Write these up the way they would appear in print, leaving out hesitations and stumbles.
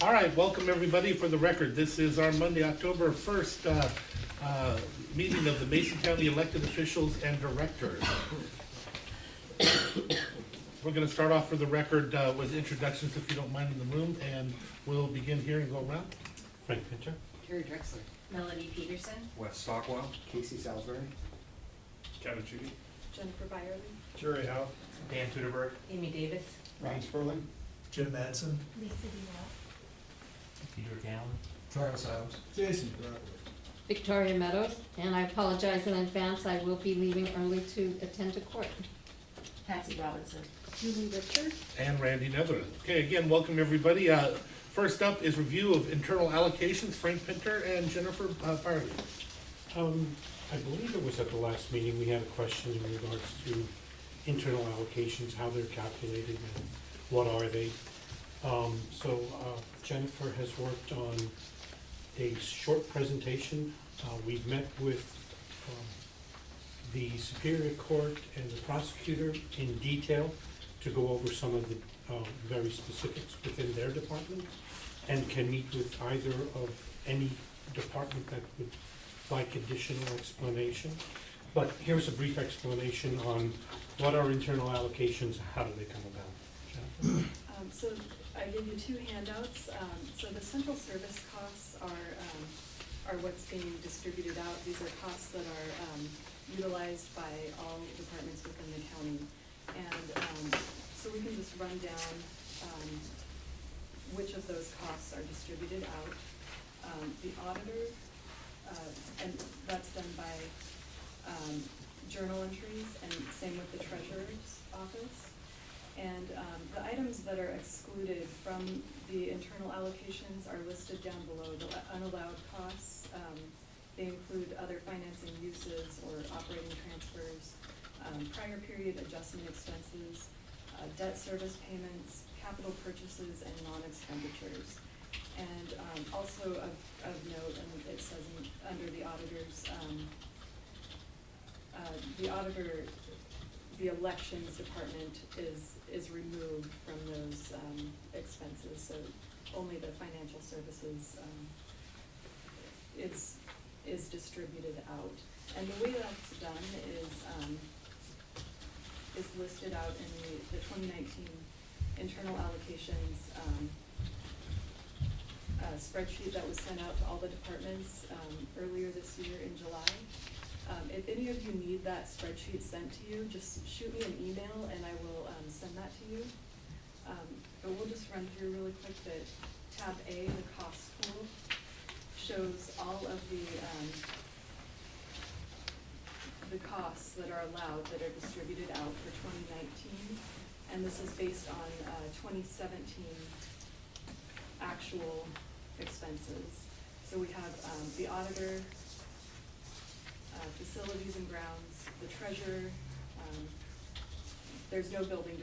All right, welcome everybody. For the record, this is our Monday, October 1st meeting of the Mason County elected officials and directors. We're going to start off for the record with introductions, if you don't mind, in the room, and we'll begin here and go around. Frank Pinter. Terry Drexler. Melody Peterson. Wes Stockwell. Casey Salisbury. Kevin Chudi. Jennifer Byerly. Jerry Howe. Dan Tuderberg. Amy Davis. Ron Sperling. Jim Madsen. Lisa DeWalt. Peter Gallen. Travis Adams. Jason Victoria Meadows, and I apologize in advance, I will be leaving early to attend to court. Patsy Robinson. Julie Richard. And Randy Netherland. Okay, again, welcome everybody. First up is review of internal allocations, Frank Pinter and Jennifer Byerly. I believe it was at the last meeting, we had a question in regards to internal allocations, how they're calculated and what are they. Jennifer has worked on a short presentation. We've met with the Superior Court and the prosecutor in detail to go over some of the very specifics within their department, and can meet with either of any department that would like additional explanation. But here's a brief explanation on what are internal allocations, how do they come about. Jennifer? So I gave you two handouts. So the central service costs are what's being distributed out. These are costs that are utilized by all departments within the county. And so we can just run down which of those costs are distributed out. The auditor, and that's done by journal entries, and same with the treasurer's office. And the items that are excluded from the internal allocations are listed down below. The unallowed costs, they include other financing uses or operating transfers, prior period adjustment expenses, debt service payments, capital purchases, and non-expenditures. And also of note, and it says under the auditors, the elections department is removed from those expenses, so only the financial services is distributed out. And the way that's done is listed out in the 2019 internal allocations spreadsheet that was sent out to all the departments earlier this year in July. If any of you need that spreadsheet sent to you, just shoot me an email and I will send that to you. But we'll just run through really quick that tab A, the cost pool, shows all of the costs that are allowed that are distributed out for 2019. And this is based on 2017 actual expenses. So we have the auditor, facilities and grounds, the treasurer. There's no building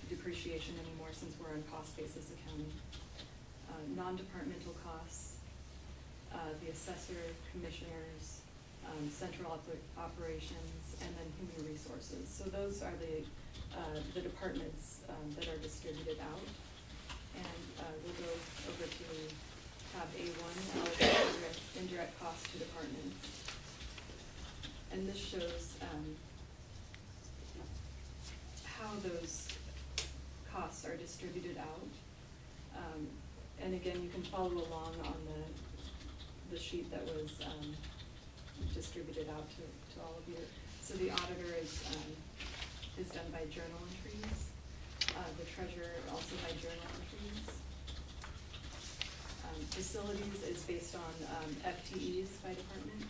depreciation anymore since we're on cost basis accounting. Non-departmental costs, the assessor, commissioners, central operations, and then human resources. So those are the departments that are distributed out. And we'll go over to tab A1, allocate indirect costs to departments. And this shows how those costs are distributed out. And again, you can follow along on the sheet that was distributed out to all of you. So the auditor is done by journal entries. The treasurer also by journal entries. Facilities is based on FTEs by department.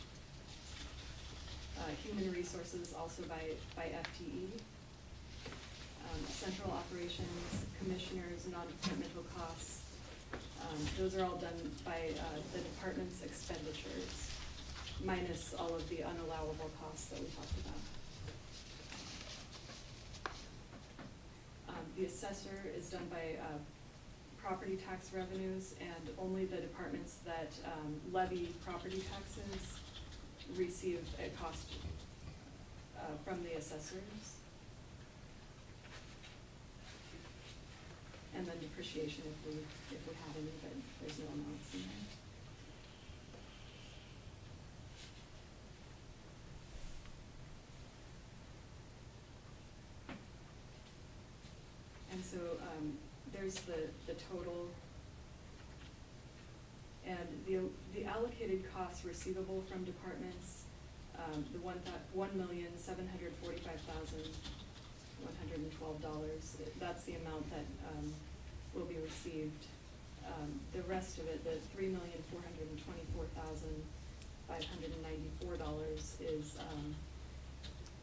Human resources also by FTE. Central operations, commissioners, non-departmental costs, those are all done by the department's expenditures, minus all of the unallowable costs that we talked about. The assessor is done by property tax revenues, and only the departments that levy property taxes receive a cost from the assessors. And then depreciation if we have any, but there's so, there's the total. And the allocated costs receivable from departments, the $1,745,112, that's the amount that, will be received. The rest of it, the $3,424,594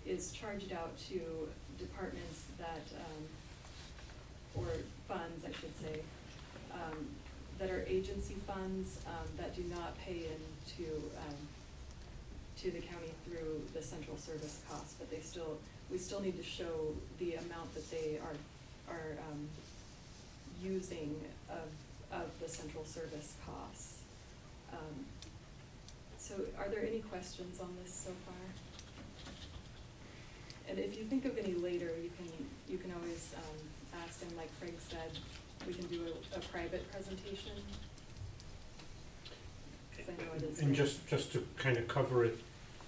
is charged out to departments that, or funds, I should say, that are agency funds, that do not pay into, to the county through the central service costs, but we still need to show the amount that they are using of the central service costs. So are there any questions on this so far? And if you think of any later, you can always ask them, like Craig said, we can do a private presentation. 'Cause I know it is. And just to kind of cover it,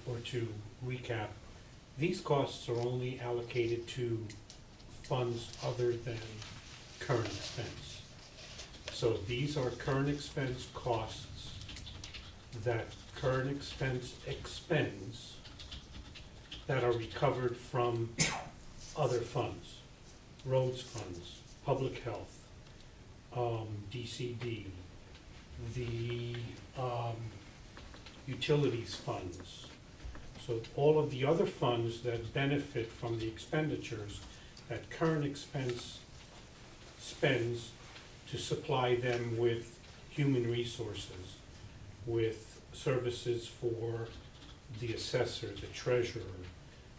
or to recap, these costs are only allocated to funds other than current expense. So these are current expense costs that current expense expends that are recovered from other funds, roads funds, public health, DCD, the utilities funds. So all of the other funds that benefit from the expenditures that current expense spends to supply them with human resources, with services for the assessor, the treasurer,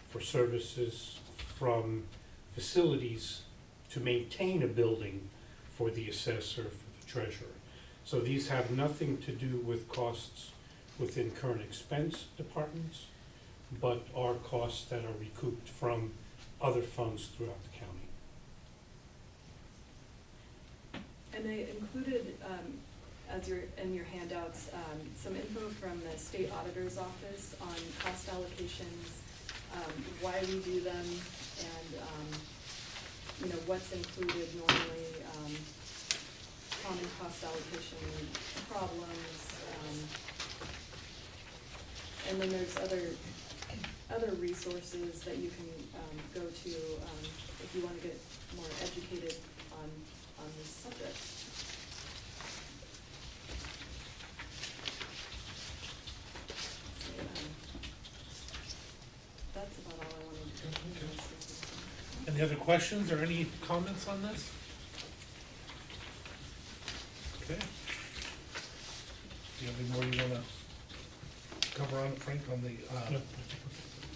for services from facilities to maintain a building for the assessor, for the treasurer. So these have nothing to do with costs within current expense departments, but are costs that are recouped from other funds throughout the county. And I included, in your handouts, some info from the state auditor's office on cost allocations, why we do them, and, what's included normally, common cost allocation problems, and then there's other resources that you can, go to, if you wanna get more educated on this subject. So, that's about all I wanted to do. Any other questions or any comments on this? Okay. Do you have any more you wanna cover on, Frank, on the,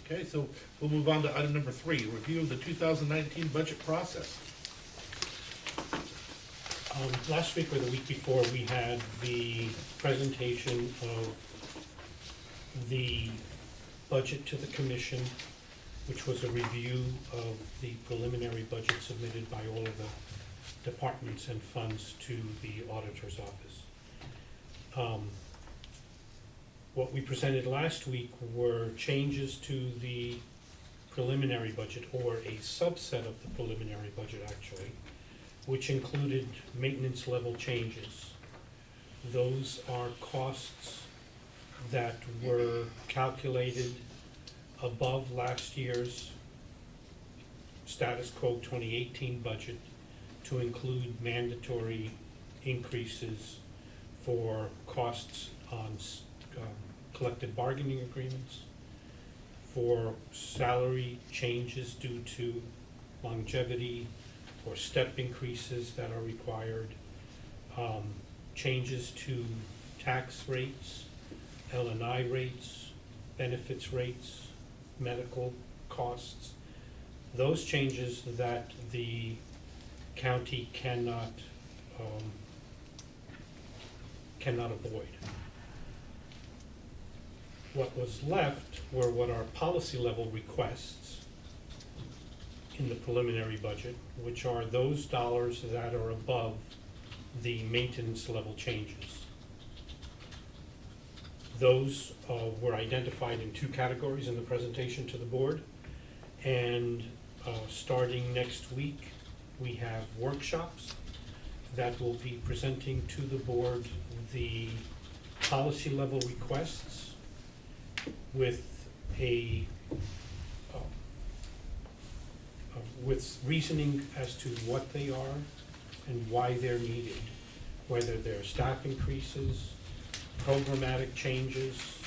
okay, so we'll move on to item number 3, review of the 2019 budget process. Last week or the week before, we had the presentation of the budget to the commission, which was a review of the preliminary budget submitted by all of the departments and funds to the auditor's office. What we presented last week were changes to the preliminary budget, or a subset of the preliminary budget actually, which included maintenance level changes. Those are costs that were calculated above last year's status quo 2018 budget to include mandatory increases for costs on collective bargaining agreements, for salary changes due to longevity or step increases that are required, changes to tax rates, L&I rates, benefits rates, medical costs, those changes that the county cannot avoid. What was left were what are policy level requests in the preliminary budget, which are those dollars that are above the maintenance level changes. Those were identified in 2 categories in the presentation to the board, and starting next week, we have workshops that will be presenting to the board the policy level requests with a, with reasoning as to what they are and why they're needed, whether they're staff increases, programmatic changes,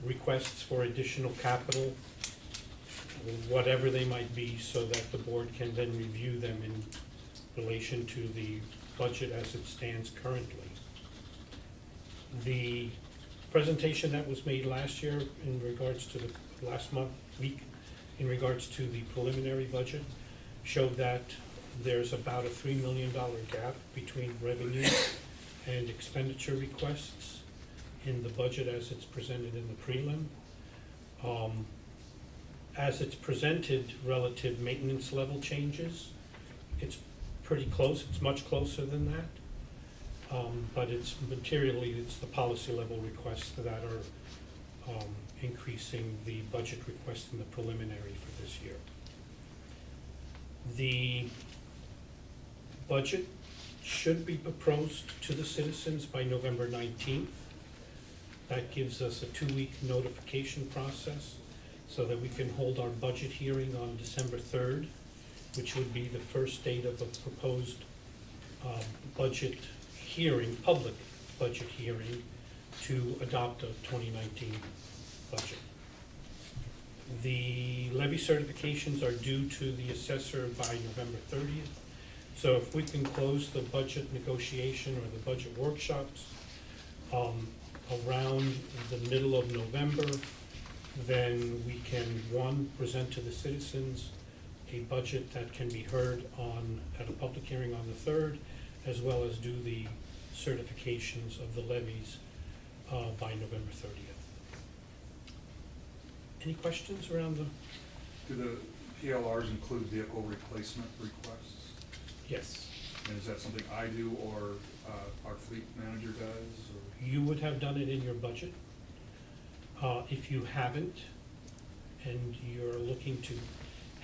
requests for additional capital, whatever they might be, so that the board can then review them in relation to the budget as it stands currently. The presentation that was made last year in regards to the week, in regards to the preliminary budget, showed that there's about a $3 million gap between revenue and expenditure requests in the budget as it's presented in the prelim. As it's presented, relative maintenance level changes, it's pretty close, it's much closer than that. But it's materially, it's the policy level requests that are increasing the budget request in the preliminary for this year. The budget should be proposed to the citizens by November 19th. That gives us a 2-week notification process so that we can hold our budget hearing on December 3rd, which would be the first date of a proposed budget hearing, public budget hearing, to adopt a 2019 budget. The levy certifications are due to the assessor by November 30th. So if we can close the budget negotiation or the budget workshops around the middle of November, then we can, one, present to the citizens a budget that can be heard at a public hearing on the 3rd, as well as do the certifications of the levies by November 30th. Any questions around the? Do the PLRs include vehicle replacement requests? Yes. And is that something I do or our fleet manager does? Or? You would have done it in your budget. If you haven't, and you're looking to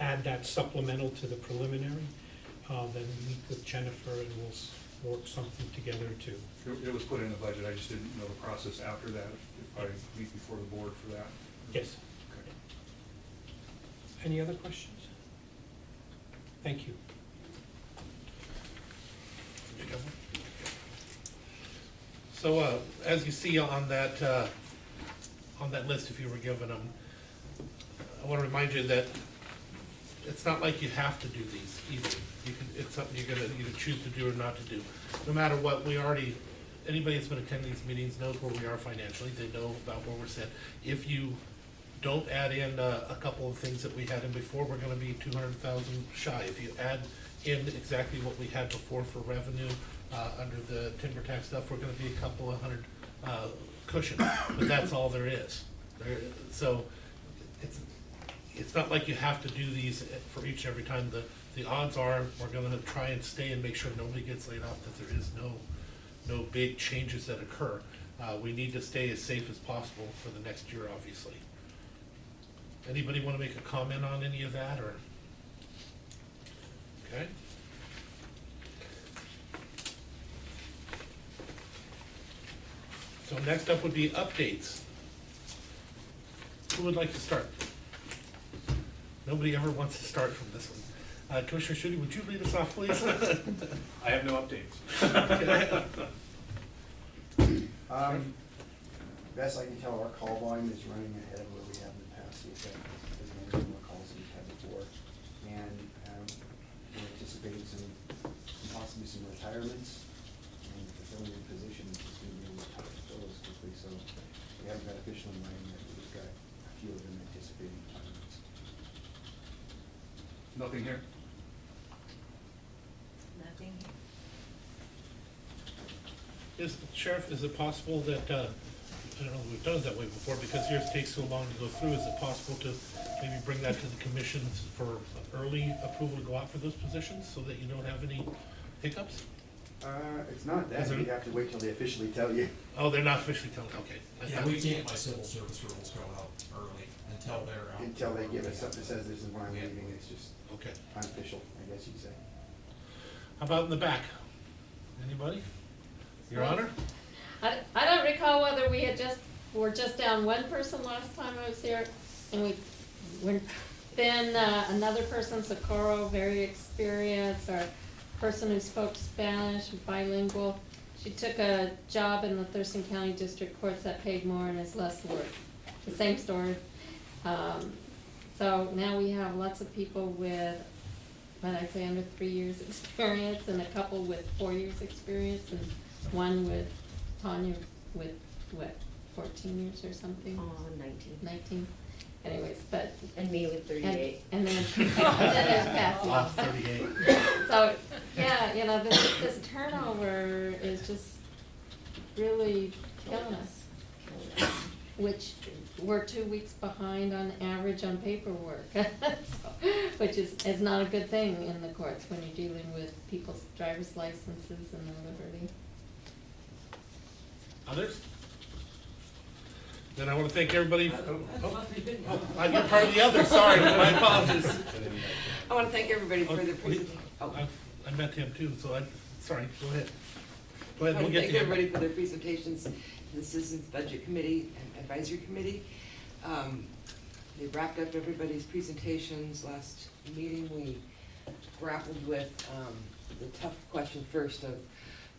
add that supplemental to the preliminary, then meet with Jennifer and we'll work something together too. It was put in the budget, I just didn't know the process after that, if I meet before the board for that. Yes. Okay. Any other questions? Thank you. So, as you see on that list, if you were given them, I want to remind you that it's not like you have to do these either. It's something you're gonna either choose to do or not to do. No matter what, anybody that's been attending these meetings knows where we are financially. They know about where we're set. If you don't add in a couple of things that we had in before, we're gonna be 200,000 shy. If you add in exactly what we had before for revenue, under the timber tax stuff, we're gonna be a couple of hundred cushion, but that's all there is. So it's not like you have to do these for each and every time. The odds are we're gonna try and stay and make sure nobody gets laid off, that there is no big changes that occur. We need to stay as safe as possible for the next year, obviously. Anybody wanna make a comment on any of that, or? Okay. So next up would be updates. Who would like to start? Nobody ever wants to start from this one. Commissioner Schutte, would you lead us off, please? I have no updates. Best I can tell, our call volume is running ahead of where we have in the past. We've had as many more calls than we've had before. And we're anticipating possibly some retirements, and fulfilling the positions is going to be a little tough to fill those quickly. So we haven't got official in writing yet, but we've got a few of them anticipating retirements. Nothing here? Nothing. Sheriff, is it possible that, I don't know if we've done it that way before, because yours takes so long to go through, is it possible to maybe bring that to the commissions for early approval to go out for those positions, so that you don't have any hiccups? It's not that, Is it? you have to wait till they officially tell you. Oh, they're not officially telling, okay. I Yeah, thought- we can't by civil service rules go out early until they're out. Until they give us something that says this is when I'm leaving, it's just Okay. unofficial, I guess you'd say. How about in the back? Anybody? Your Honor? I don't recall whether we had were just down one person last time I was here, and then another person, Socorro, very experienced, or person who spoke Spanish, bilingual. She took a job in the Thurston County District Courts that paid more and is less work. The same story. So now we have lots of people with, what I'd say, under 3 years experience, and a couple with 4 years experience, and one with Tanya with, what, 14 years or something? 19. 19, anyways, but. And me with 38. And then there's Patsy. Wow, 38. So, yeah, you know, this turnover is just really killing us, which we're 2 weeks behind on average on paperwork. So, which is not a good thing in the courts when you're dealing with people's driver's licenses and their liberty. Others? Then I want to thank everybody. You're part of the other, sorry, my apologies. I want to thank everybody for Oh, their we- presentation. I met him too, so sorry, go ahead. Go I ahead, we'll want to get thank to him. everybody for their presentations, the Citizens Budget Committee and Advisory Committee. They wrapped up everybody's presentations. Last meeting, we grappled with the tough question first of,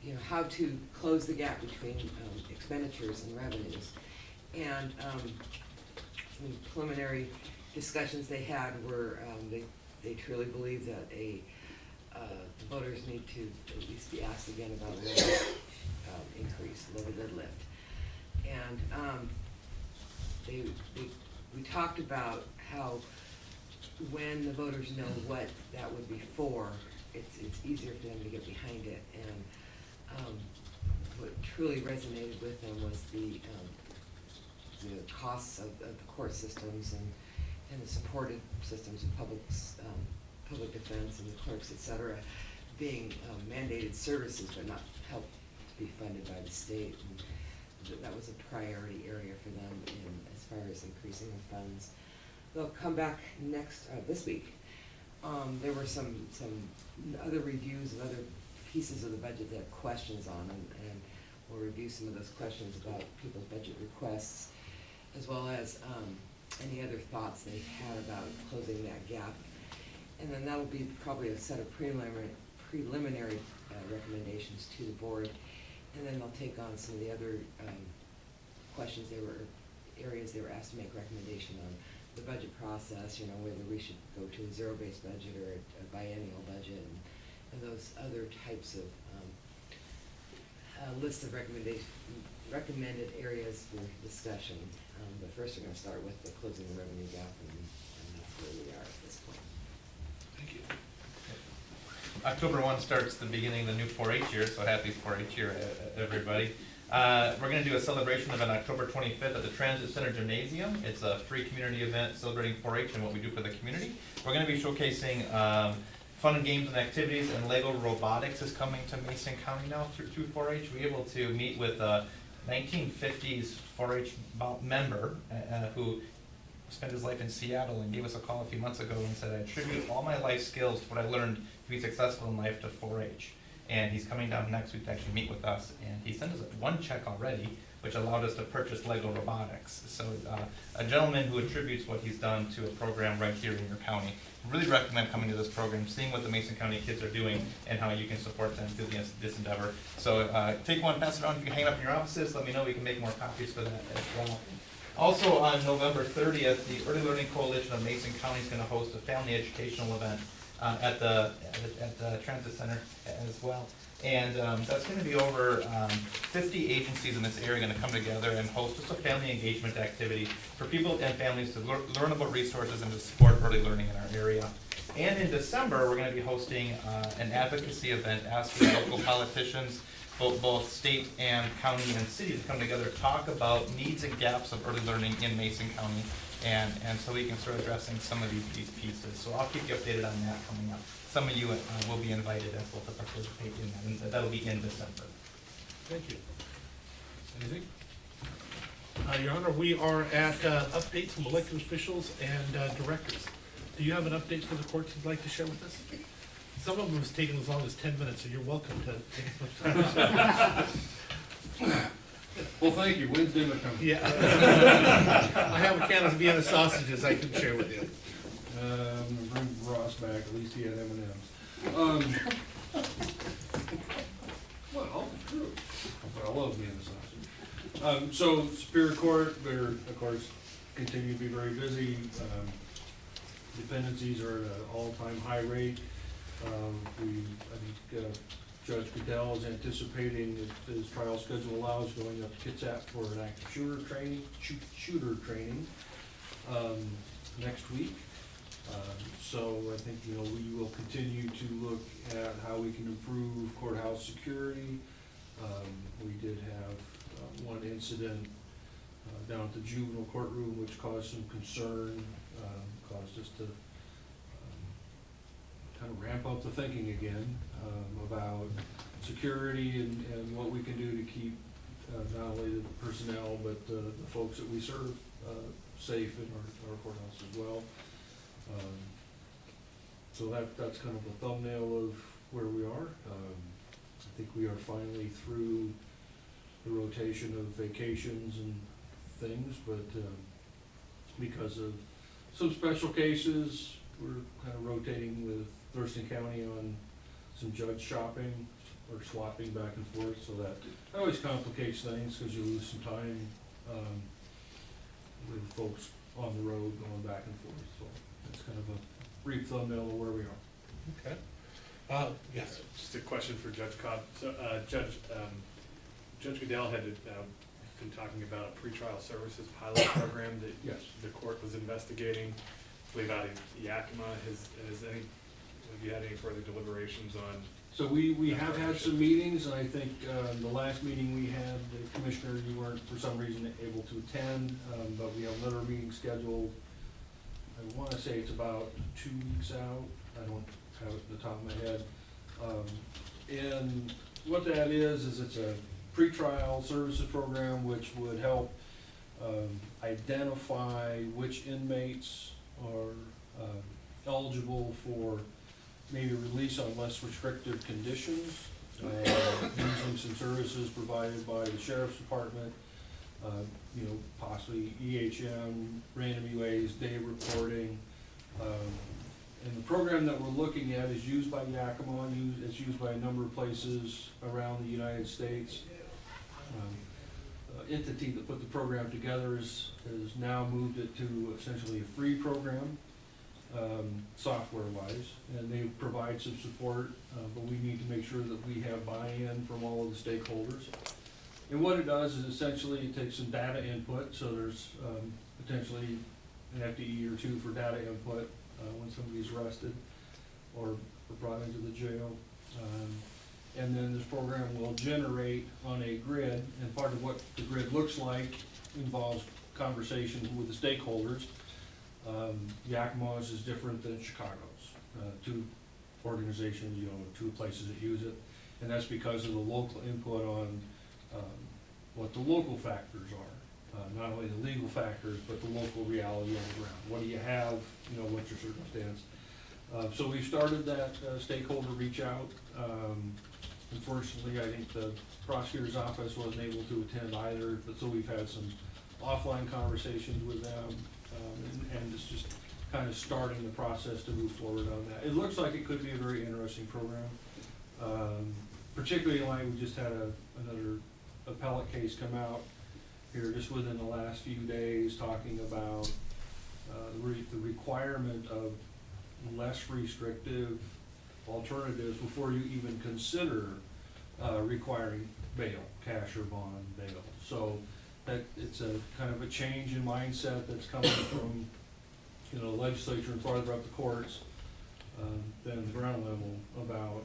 you know, how to close the gap between expenditures and revenues. And some preliminary discussions they had were, they truly believe that the voters need to at least be asked again about a levy increase, levy lift. And we talked about how when the voters know what that would be for, it's easier for them to get behind it. And what truly resonated with them was the costs of the court systems and the supported systems of public defense and the clerks, et cetera, being mandated services but not helped to be funded by the state. And that was a priority area for them as far as increasing the funds. They'll come back this week. There were some other reviews of other pieces of the budget they have questions on, and we'll review some of those questions about people's budget requests, as well as any other thoughts they've had about closing that gap. And then that'll be probably a set of preliminary recommendations to the board. And then they'll take on some of the other areas they were asked to make recommendation on. The budget process, you know, whether we should go to a zero-based budget or a biennial budget, and those other types of lists of recommended areas for discussion. But first we're going to start with the closing the revenue gap, and that's where we are at this point. Thank you. October 1 starts the beginning of the new 4-H year, so happy 4-H year, everybody. We're going to do a celebration event October 25th at the Transit Center Gymnasium. It's a free community event celebrating 4-H and what we do for the community. We're going to be showcasing fun and games and activities, and Lego Robotics is coming to Mason County now through 4-H. We're able to meet with a 1950s 4-H member who spent his life in Seattle and gave us a call a few months ago and said, I attribute all my life skills to what I learned to be successful in life to 4-H. And he's coming down next week to actually meet with us, and he sent us one check already, which allowed us to purchase Lego Robotics. So a gentleman who attributes what he's done to a program right here in your county. Really recommend coming to this program, seeing what the Mason County kids are doing and how you can support them through this endeavor. So take one, pass it on. You can hang it up in your offices. Let me know. We can make more copies for that as well. Also on November 30th, the Early Learning Coalition of Mason County is going to host a family educational event at the Transit Center as well. And that's going to be over 50 agencies in this area going to come together and host just a family engagement activity for people and families to learn about resources and to support early learning in our area. And in December, we're going to be hosting an advocacy event asking local politicians, both state and county and city, to come together to talk about needs and gaps of early learning in Mason County. And so we can start addressing some of these pieces. So I'll keep you updated on that coming up. Some of you will be invited as well to participate in that, and that'll be in December. Thank you. Anything? Your Honor, we are at updates from elected officials and directors. Do you have an update for the court you'd like to share with us? Some of them has taken as long as 10 minutes, so you're welcome to take as much time. Well, thank you. When's dinner coming? Yeah. I have a can of Vienna sausages I can share with you. I'm gonna bring Ross back, at least he had M&Ms. Well, true. But I love being a sausage. So Superior Court, they're, of course, continue to be very busy. Dependencies are at an all-time high rate. I think Judge Goodell is anticipating, if his trial schedule allows, going up to Kitsap for an active shooter training next week. So I think, we will continue to look at how we can improve courthouse security. We did have one incident down at the juvenile courtroom which caused some concern, caused us to kind of ramp up the thinking again about security and what we can do to keep not only the personnel but the folks that we serve safe in our courthouse as well. So that's kind of a thumbnail of where we are. I think we are finally through the rotation of vacations and things, but because of some special cases, we're kind of rotating with Thurston County on some judge shopping or swapping back and forth, so that always complicates things because you lose some time with folks on the road going back and forth. So that's kind of a brief thumbnail of where we are. Okay. Yes. Just a question for Judge Cobb. So, Judge Goodell had been talking about a pretrial services pilot program that Yes. the court was investigating, I believe out in Yakima. Have you had any further deliberations on? So we have had some meetings, and I think the last meeting we had, the Commissioner, you weren't for some reason able to attend, but we have another meeting scheduled. I want to say it's about 2 weeks out. I don't have it at the top of my head. And what that is it's a pretrial services program which would help identify which inmates are eligible for maybe release on less restrictive conditions, using some services provided by the Sheriff's Department, possibly EHM, random UAs, day reporting. And the program that we're looking at is used by Yakima, it's used by a number of places around the United States. Entity that put the program together has now moved it to essentially a free program, software-wise, and they provide some support, but we need to make sure that we have buy-in from all of the stakeholders. And what it does is essentially it takes some data input, so there's potentially an FTE or 2 for data input when somebody's arrested or brought into the jail. And then this program will generate on a grid, and part of what the grid looks like involves conversations with the stakeholders. Yakima's is different than Chicago's. 2 organizations, 2 places that use it, and that's because of the local input on what the local factors are. Not only the legal factors, but the local reality on the ground. What do you have, what's your circumstance? So we've started that stakeholder reach out. Unfortunately, I think the prosecutor's office wasn't able to attend either, but so we've had some offline conversations with them, and it's just kind of starting the process to move forward on that. It looks like it could be a very interesting program, particularly like we just had another appellate case come out here just within the last few days talking about the requirement of less restrictive alternatives before you even consider requiring bail, cash or bond bail. So that it's a kind of a change in mindset that's coming from the legislature and farther up the courts than the ground level about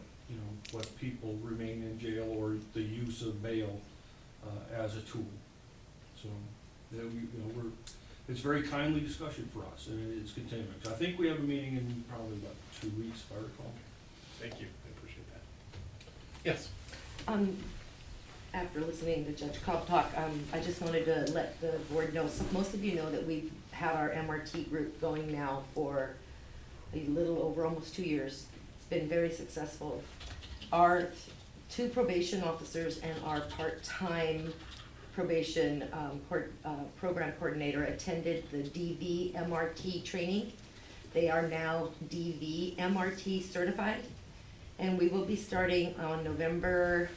what people remain in jail or the use of bail as a tool. So we're it's very timely discussion for us, and it's continuing. So I think we have a meeting in probably about 2 weeks, if I recall. Thank you, I appreciate that. Yes, After listening to Judge Cobb talk, I just wanted to let the board know, most of you know that we've had our MRT group going now for a little over almost 2 years. It's been very successful. Our 2 probation officers and our part-time probation program coordinator attended the DV MRT training. They are now DV MRT certified, and we will be starting on November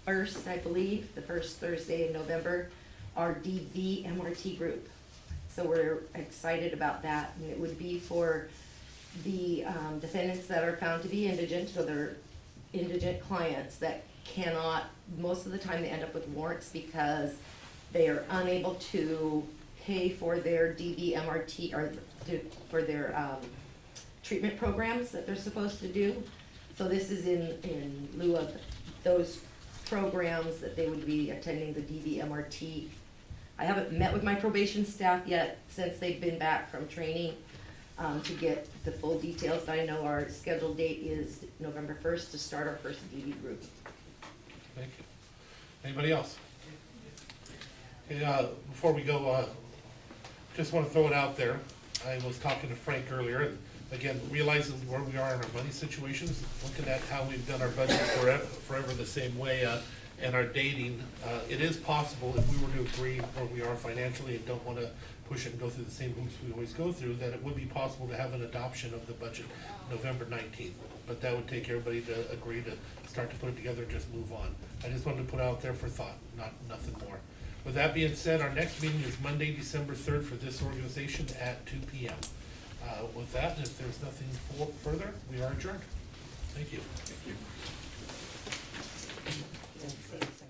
1st, I believe, the first Thursday in November, our DV MRT group. So we're excited about that, and it would be for the defendants that are found to be indigent, so they're indigent clients that cannot, most of the time they end up with warrants because they are unable to pay for their DV MRT or for their treatment programs that they're supposed to do. So this is in lieu of those programs that they would be attending the DV MRT. I haven't met with my probation staff yet since they've been back from training to get the full details, but I know our scheduled date is November 1st to start our first DV group. thank you. Anybody else? Okay, before we go, just want to throw it out there. I was talking to Frank earlier, and again, realizing where we are in our money situations, looking at how we've done our budget forever the same way, and our dating, it is possible if we were to agree where we are financially and don't want to push it and go through the same hoops we always go through, that it would be possible to have an adoption of the budget November 19th. But that would take everybody to agree to start to put it together and just move on. I just wanted to put it out there for thought, nothing more. With that being said, our next meeting is Monday, December 3rd for this organization at 2 p.m. With that, if there's nothing further, we are adjourned. Thank you. Thanks.